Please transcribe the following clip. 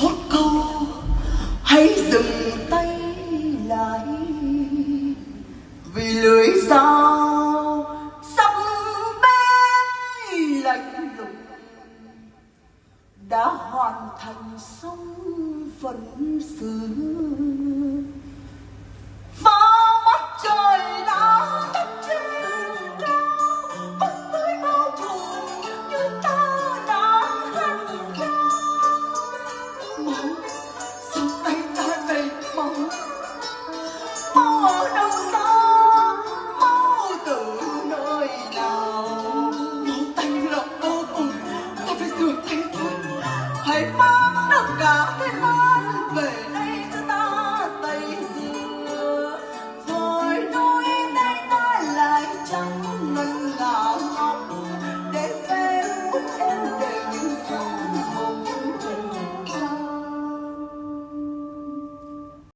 thốt câu hãy dừng tay lại, vì lưỡi dao sắc bén lạnh lùng đã hoàn thành xong phận sự. Vào mắt trời đã tắt trên cao, vẫn với bao thù như ta đã gắn bó. Máu sau tay ta đầy máu, máu ở đâu ra, máu từ nơi nào? Máu tanh lòng vô cùng, ta phải rửa tay thôi. Hãy mang tất cả cái lát về